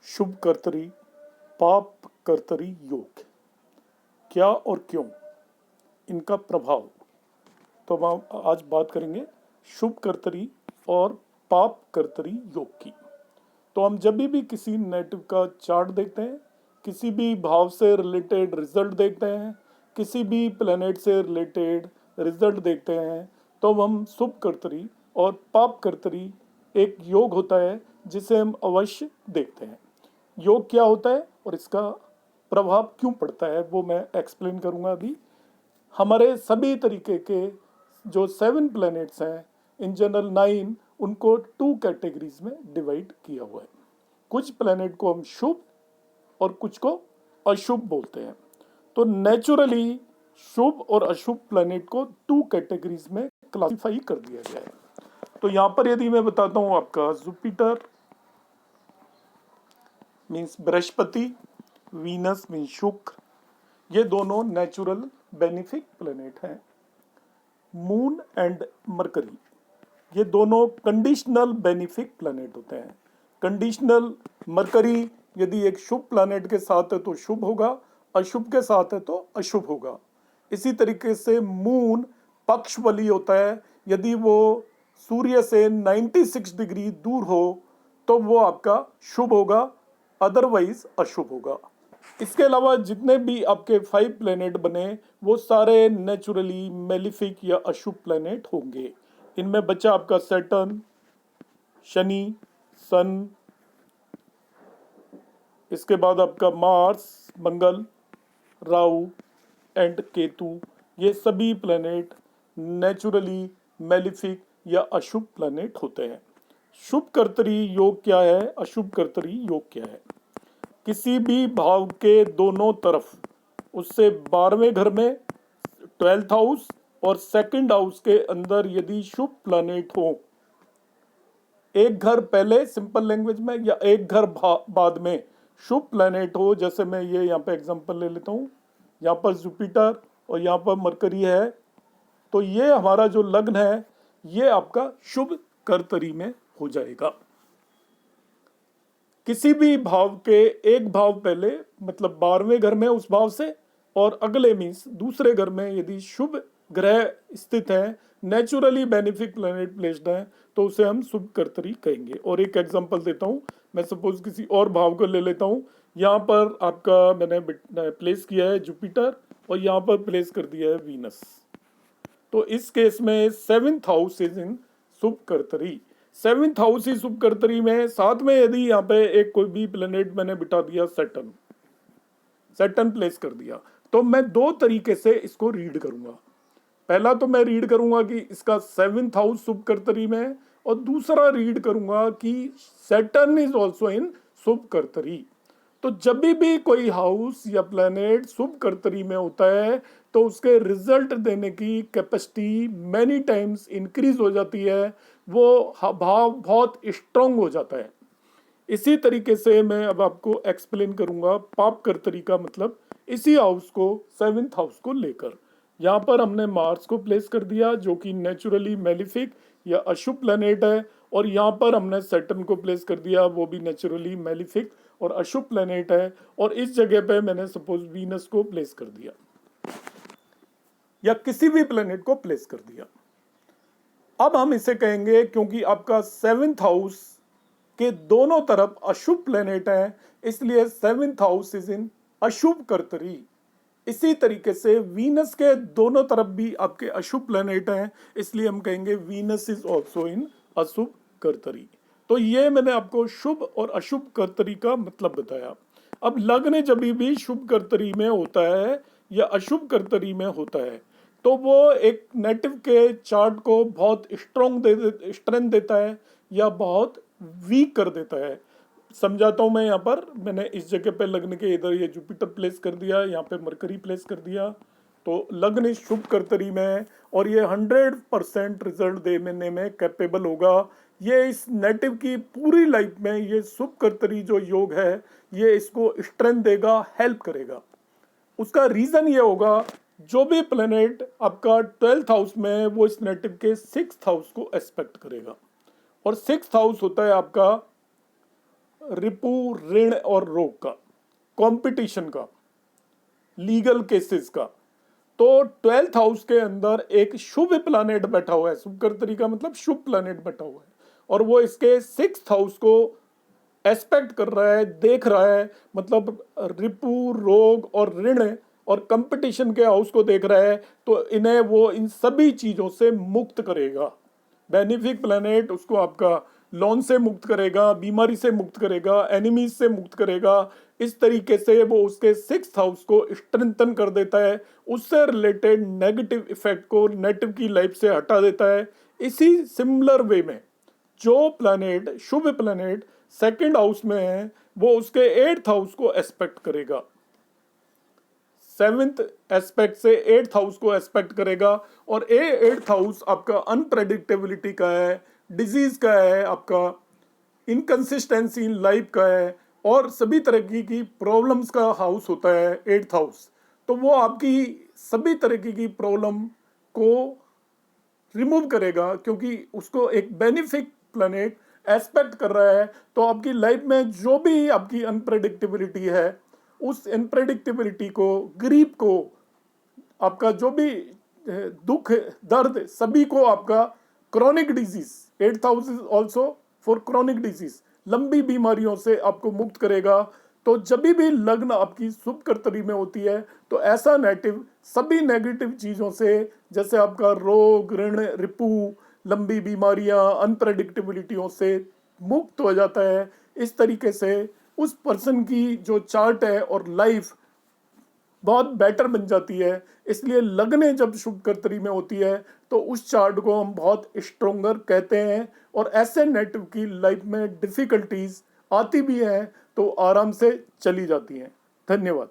शुभ कर्तरी, पाप कर्तरी योग, क्या और क्यों, इनका प्रभाव। तो हम आज बात करेंगे शुभ कर्तरी और पाप कर्तरी योग की। तो हम जब भी किसी नेटिव का चार्ट देखते हैं, किसी भी भाव से रिलेटेड रिजल्ट देखते हैं, किसी भी प्लेनेट से रिलेटेड रिजल्ट देखते हैं, तो हम शुभ कर्तरी और पाप कर्तरी एक योग होता है जिसे हम अवश्य देखते हैं। योग क्या होता है और इसका प्रभाव क्यों पड़ता है वो मैं एक्सप्लेन करूंगा अभी। हमारे सभी तरीके के जो 7 प्लैनेट्स हैं, इन जनरल 9, उनको 2 कैटेगरीज में डिवाइड किया हुआ है। कुछ प्लैनेट को हम शुभ और कुछ को अशुभ बोलते हैं। तो नेचुरली शुभ और अशुभ प्लैनेट को 2 कैटेगरीज में क्लासिफाई कर दिया गया है। तो यहां पर यदि मैं बताता हूं, आपका Jupiter means Brihaspati, Venus means शुक्र, ये दोनों नेचुरल बेनिफिक प्लैनेट हैं। मून एंड मरकरी, ये दोनों कंडीशनल बेनिफिक प्लैनेट होते हैं। कंडीशनल मरकरी यदि एक शुभ प्लैनेट के साथ है तो शुभ होगा, अशुभ के साथ है तो अशुभ होगा। इसी तरीके से मून पक्ष बली होता है, यदि वो सूर्य से 96 डिग्री दूर हो तो वो आपका शुभ होगा, अदरवाइज अशुभ होगा। इसके अलावा जितने भी आपके 5 प्लेनेट बने वो सारे नेचुरली मेलिफिक या अशुभ प्लेनेट होंगे। इनमें बचा आपका सैटर्न, शनि, सन, इसके बाद आपका Mars, Mangal, Rahu and Ketu. ये सभी प्लेनेट नेचुरली मेलिफिक या अशुभ प्लेनेट होते हैं। शुभ कर्तरी योग क्या है, अशुभ कर्तरी योग क्या है? किसी भी भाव के दोनों तरफ, उससे 12वें घर में 12th हाउस और 2nd हाउस के अंदर यदि शुभ प्लैनेट हो, एक घर पहले सिंपल लैंग्वेज में या एक घर बाद में शुभ प्लैनेट हो, जैसे मैं ये यहाँ पे एग्जांपल ले लेता हूँ, यहाँ पर जुपिटर और यहाँ पर मरकरी है, तो ये हमारा जो लग्न है ये आपका शुभ कर्तरी में हो जाएगा। किसी भी भाव के एक भाव पहले, मतलब 12वें घर में उस भाव से, और अगले मीन्स दूसरे घर में यदि शुभ ग्रह स्थित है, नेचुरली बेनिफिक प्लैनेट प्लेस्ड है, तो उसे हम शुभ कर्तरी कहेंगे। और एक एग्जांपल देता हूं, मैं सपोज किसी और भाव को ले लेता हूं। यहाँ पर आपका मैंने प्लेस किया है जुपिटर और यहाँ पर प्लेस कर दिया है वीनस। तो इस केस में 7th हाउस इज इन शुभ कर्तरी। 7th हाउस ही शुभ कर्तरी में, साथ में यदि यहाँ पे एक कोई भी प्लेनेट मैंने बिठा दिया, सैटर्न प्लेस कर दिया, तो मैं 2 तरीके से इसको रीड करूंगा। पहला तो मैं रीड करूंगा कि इसका 7th हाउस शुभ कर्तरी में है, और दूसरा रीड करूंगा कि सैटर्न इज ऑल्सो इन शुभ कर्तरी। तो जब भी कोई हाउस या प्लेनेट शुभ कर्तरी में होता है तो उसके रिजल्ट देने की कैपेसिटी मैनी टाइम्स इंक्रीज हो जाती है, वो भाव बहुत स्ट्रांग हो जाता है। इसी तरीके से मैं अब आपको एक्सप्लेन करूंगा पाप कर्तरी का मतलब, इसी हाउस को 7th हाउस को लेकर। यहाँ पर हमने मार्स को प्लेस कर दिया जो कि नेचुरली मेलिफिक या अशुभ प्लेनेट है, और यहाँ पर हमने सैटर्न को प्लेस कर दिया, वो भी नेचुरली मेलिफिक और अशुभ प्लेनेट है। और इस जगह पे मैंने सपोज वीनस को प्लेस कर दिया या किसी भी प्लेनेट को प्लेस कर दिया। अब हम इसे कहेंगे, क्योंकि आपका 7th हाउस के दोनों तरफ अशुभ प्लेनेट है, इसलिए 7th हाउस इज इन अशुभ कर्तरी। इसी तरीके से वीनस के दोनों तरफ भी आपके अशुभ प्लेनेट हैं, इसलिए हम कहेंगे वीनस इज ऑल्सो इन अशुभ कर्तरी। तो ये मैंने आपको शुभ और अशुभ कर्तरी का मतलब बताया। अब लग्न जब भी शुभ कर्तरी में होता है या अशुभ कर्तरी में होता है, तो वो एक नेटिव के चार्ट को बहुत स्ट्रेंथ देता है या बहुत वीक कर देता है। समझाता हूं मैं। यहाँ पर मैंने इस जगह पे लग्न के इधर ये जुपिटर प्लेस कर दिया, यहाँ पे मरकरी प्लेस कर दिया, तो लग्न इस शुभ कर्तरी में है और ये 100% रिजल्ट देने में कैपेबल होगा। ये इस नेटिव की पूरी लाइफ में ये शुभ कर्तरी जो योग है ये इसको स्ट्रेंथ देगा, हेल्प करेगा। उसका रीजन ये होगा, जो भी प्लेनेट आपका 12th हाउस में है वो इस नेटिव के 6th हाउस को एस्पेक्ट करेगा, और 6th हाउस होता है आपका रिपू, ऋण और रोग का, कंपटीशन का, लीगल केसेस का। तो 12th हाउस के अंदर एक शुभ प्लैनेट बैठा हुआ है, शुभ कर तरीका मतलब शुभ प्लैनेट बैठा हुआ है, और वो इसके 6th हाउस को एस्पेक्ट कर रहा है, देख रहा है, मतलब रिपु, रोग और ऋण और कंपटीशन के हाउस को देख रहा है। तो इन्हें वो इन सभी चीजों से मुक्त करेगा। बेनिफिक प्लैनेट उसको आपका लोन से मुक्त करेगा, बीमारी से मुक्त करेगा, एनिमीज से मुक्त करेगा। इस तरीके से वो उसके 6th हाउस को स्ट्रेंथन कर देता है, उससे रिलेटेड नेगेटिव इफेक्ट को नेगेटिव की लाइफ से हटा देता है। इसी सिमिलर वे में जो प्लैनेट, शुभ प्लैनेट 2nd हाउस में है, वो उसके 8th हाउस को एस्पेक्ट करेगा, 7th एस्पेक्ट से 8th हाउस को एस्पेक्ट करेगा। और 8th हाउस आपका अनप्रेडिक्टेबिलिटी का है, डिजीज का है, आपका इनकंसिस्टेंसी इन लाइफ का है, और सभी तरह की प्रॉब्लम्स का हाउस होता है 8th हाउस। तो वो आपकी सभी तरह की प्रॉब्लम को रिमूव करेगा, क्योंकि उसको एक बेनिफिक प्लैनेट एस्पेक्ट कर रहा है। तो आपकी लाइफ में जो भी आपकी अनप्रेडिक्टेबिलिटी है, उस अनप्रेडिक्टेबिलिटी को, ग्रीफ को, आपका जो भी दुख, दर्द, सभी को आपका chronic disease, 8th house is also for chronic disease, लंबी बीमारियों से आपको मुक्त करेगा। तो जब भी लग्न आपकी शुभ कर्तरी में होती है, तो ऐसा नेगेटिव, सभी नेगेटिव चीजों से, जैसे आपका रोग, ऋण, रिपू, लंबी बीमारियां, अनप्रेडिक्टेबिलिटियों से मुक्त हो जाता है। इस तरीके से उस पर्सन की जो चार्ट है और लाइफ बहुत बेटर बन जाती है। इसलिए लग्न जब शुभ कर्तरी में होती है, तो उस चार्ट को हम बहुत स्ट्रोंगर कहते हैं। और ऐसे नेटिव की लाइफ में डिफिकल्टीज आती भी हैं, तो आराम से चली जाती हैं। धन्यवाद।